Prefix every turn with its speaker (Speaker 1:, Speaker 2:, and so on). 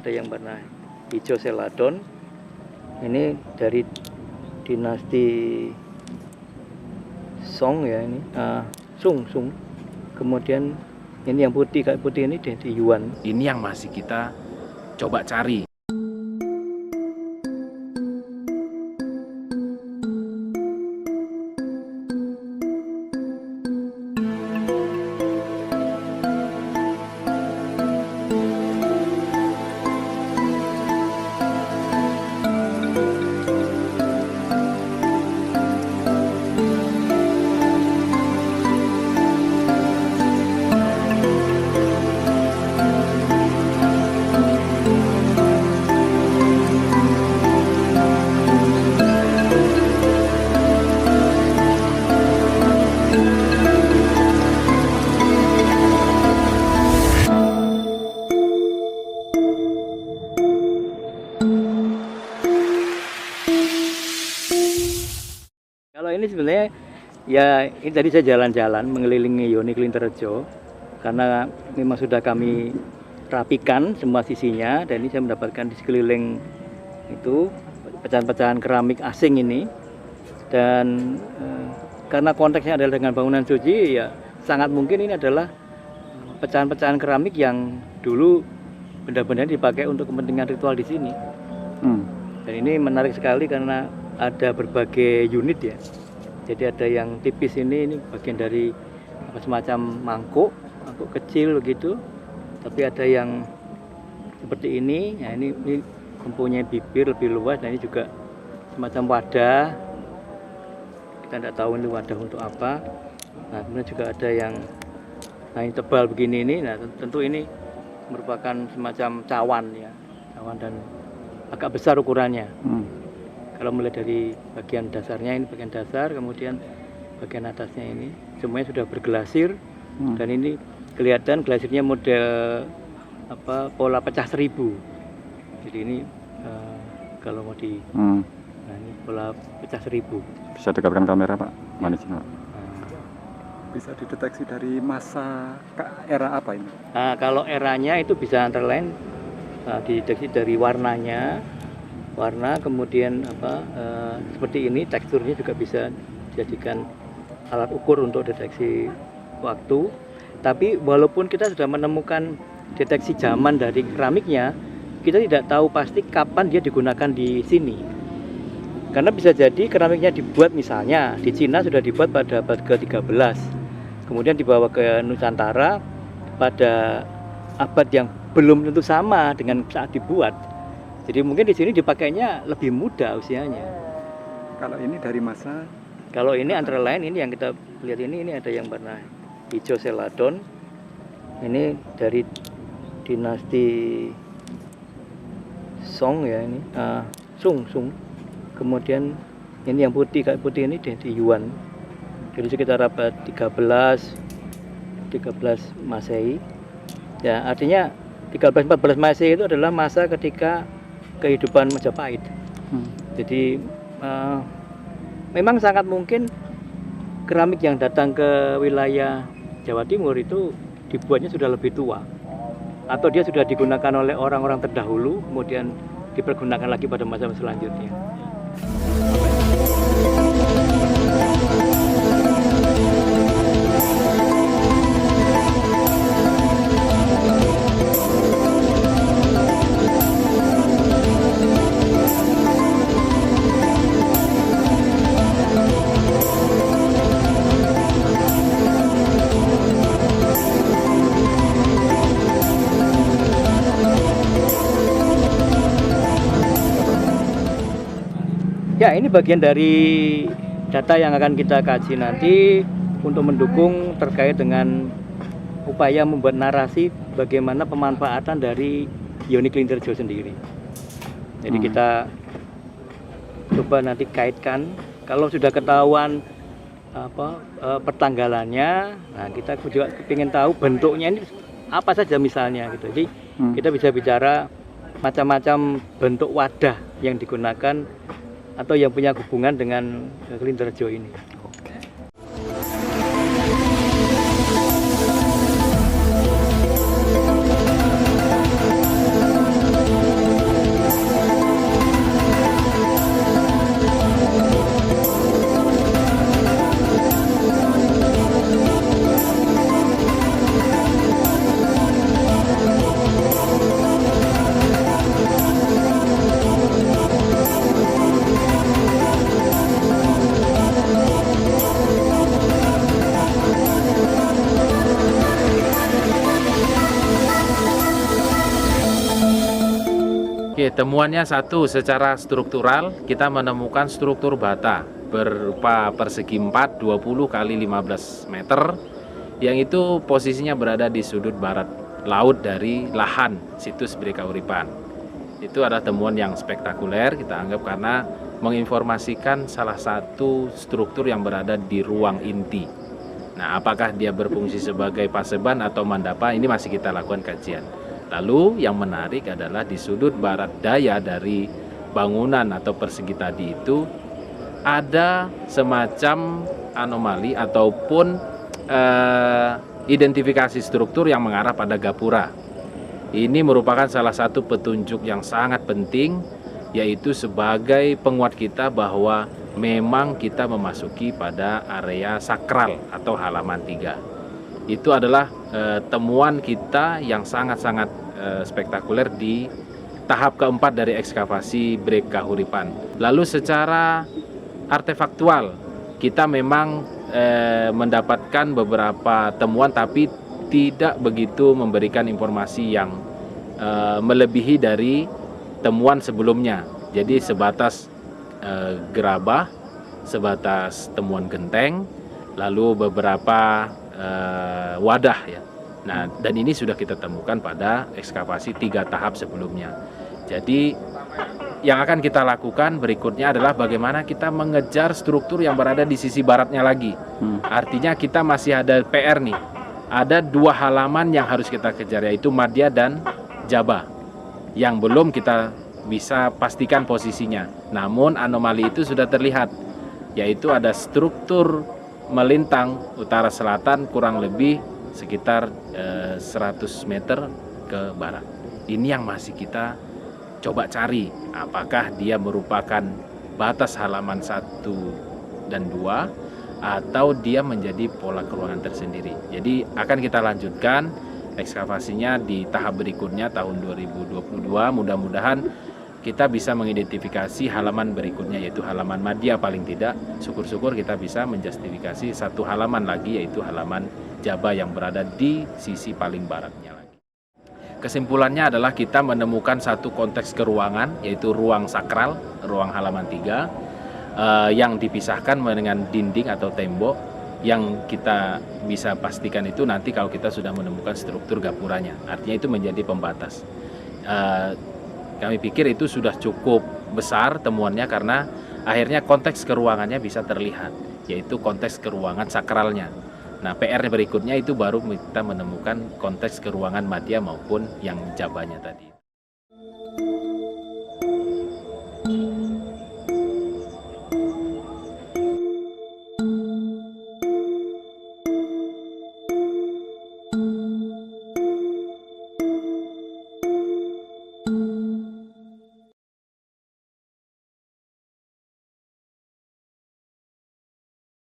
Speaker 1: Ada yang warna hijau seladon, ini dari dinasti Song ya, ini Sung. Kemudian ini yang putih, kayak putih ini dari Yuan.
Speaker 2: Ini yang masih kita coba cari.
Speaker 1: Kalau ini sebenarnya ya ini tadi saya jalan-jalan mengelilingi Yoni Klinterjo karena memang sudah kami rapikan semua sisinya, dan ini saya mendapatkan di sekeliling itu pecahan-pecahan keramik asing ini, dan karena konteksnya adalah dengan bangunan suci, ya sangat mungkin ini adalah pecahan-pecahan keramik yang dulu benda-benda dipakai untuk kepentingan ritual di sini. Dan ini menarik sekali karena ada berbagai unit ya. Jadi ada yang tipis ini bagian dari semacam mangkuk kecil begitu. Tapi ada yang seperti ini. Nah, ini mempunyai bibir lebih luas. Nah, ini juga semacam wadah. Kita tidak tahu ini wadah untuk apa. Nah, kemudian juga ada yang ini tebal begini ini. Nah, tentu ini merupakan semacam cawan ya. Cawan dan agak besar ukurannya. Kalau mulai dari bagian dasarnya, ini bagian dasar, kemudian bagian atasnya ini semuanya sudah bergelasir. Dan ini kelihatan glasirnya model pola pecah seribu. Jadi ini kalau mau di nah ini pola pecah seribu.
Speaker 3: Bisa dekatkan kamera Pak, manis. Bisa dideteksi dari masa era apa ini?
Speaker 1: Nah, kalau eranya itu bisa antara lain dideteksi dari warna, kemudian seperti ini teksturnya juga bisa dijadikan alat ukur untuk deteksi waktu. Tapi walaupun kita sudah menemukan deteksi zaman dari keramiknya, kita tidak tahu pasti kapan dia digunakan di sini. Karena bisa jadi keramiknya dibuat misalnya di Cina sudah dibuat pada abad ke-13, kemudian dibawa ke Nusantara pada abad yang belum tentu sama dengan saat dibuat. Jadi mungkin di sini dipakainya lebih muda usianya.
Speaker 3: Kalau ini dari masa?
Speaker 1: Kalau ini antara lain ini yang kita lihat ini ada yang warna hijau seladon. Ini dari dinasti Song ya, ini Sung. Kemudian ini yang putih, kayak putih ini dari Yuan. Jadi sekitar abad 13 Masehi. Ya, artinya 13-14 Masehi itu adalah masa ketika kehidupan Majapahit. Jadi memang sangat mungkin keramik yang datang ke wilayah Jawa Timur itu dibuatnya sudah lebih tua, atau dia sudah digunakan oleh orang-orang terdahulu kemudian dipergunakan lagi pada masa selanjutnya. Ya, ini bagian dari data yang akan kita kaji nanti untuk mendukung terkait dengan upaya membuat narasi bagaimana pemanfaatan dari Yoni Klinterjo sendiri. Jadi kita coba nanti kaitkan, kalau sudah ketahuan pertanggalannya, nah kita juga ingin tahu bentuknya ini apa saja misalnya gitu. Jadi kita bisa bicara macam-macam bentuk wadah yang digunakan atau yang punya hubungan dengan Klinterjo ini.
Speaker 2: Oke, temuannya satu, secara struktural kita menemukan struktur bata berupa persegi 4 20 kali 15 meter yang itu posisinya berada di sudut barat laut dari lahan situs Bere Kahuripan. Itu adalah temuan yang spektakuler kita anggap karena menginformasikan salah satu struktur yang berada di ruang inti. Nah, apakah dia berfungsi sebagai paseban atau mandapa, ini masih kita lakukan kajian. Lalu yang menarik adalah di sudut barat daya dari bangunan atau persegi tadi itu ada semacam anomali ataupun identifikasi struktur yang mengarah pada gapura. Ini merupakan salah satu petunjuk yang sangat penting, yaitu sebagai penguat kita bahwa memang kita memasuki pada area sakral atau halaman 3. Itu adalah temuan kita yang sangat-sangat spektakuler di tahap keempat dari ekskavasi Bere Kahuripan. Lalu secara artefaktual kita memang mendapatkan beberapa temuan tapi tidak begitu memberikan informasi yang melebihi dari temuan sebelumnya. Jadi sebatas gerabah, sebatas temuan genteng, lalu beberapa wadah ya. Nah, dan ini sudah kita temukan pada ekskavasi 3 tahap sebelumnya. Jadi yang akan kita lakukan berikutnya adalah bagaimana kita mengejar struktur yang berada di sisi baratnya lagi. Artinya kita masih ada PR nih. Ada 2 halaman yang harus kita kejar, yaitu Madya dan Jaba, yang belum kita bisa pastikan posisinya. Namun anomali itu sudah terlihat, yaitu ada struktur melintang utara selatan kurang lebih sekitar 100 meter ke barat. Ini yang masih kita coba cari, apakah dia merupakan batas halaman 1 dan 2 atau dia menjadi pola keruangan tersendiri. Jadi akan kita lanjutkan ekskavasinya di tahap berikutnya tahun 2022. Mudah-mudahan kita bisa mengidentifikasi halaman berikutnya, yaitu halaman Madya paling tidak. Syukur-syukur kita bisa menjustifikasi 1 halaman lagi, yaitu halaman Jaba yang berada di sisi paling baratnya lagi. Kesimpulannya adalah kita menemukan satu konteks keruangan, yaitu ruang sakral, ruang halaman 3, yang dipisahkan dengan dinding atau tembok, yang kita bisa pastikan itu nanti kalau kita sudah menemukan struktur gapuranya. Artinya itu menjadi pembatas. Kami pikir itu sudah cukup besar temuannya karena akhirnya konteks keruangannya bisa terlihat, yaitu konteks keruangan sakralnya. Nah, PR berikutnya itu baru kita menemukan konteks keruangan Madya maupun yang Jabanya tadi.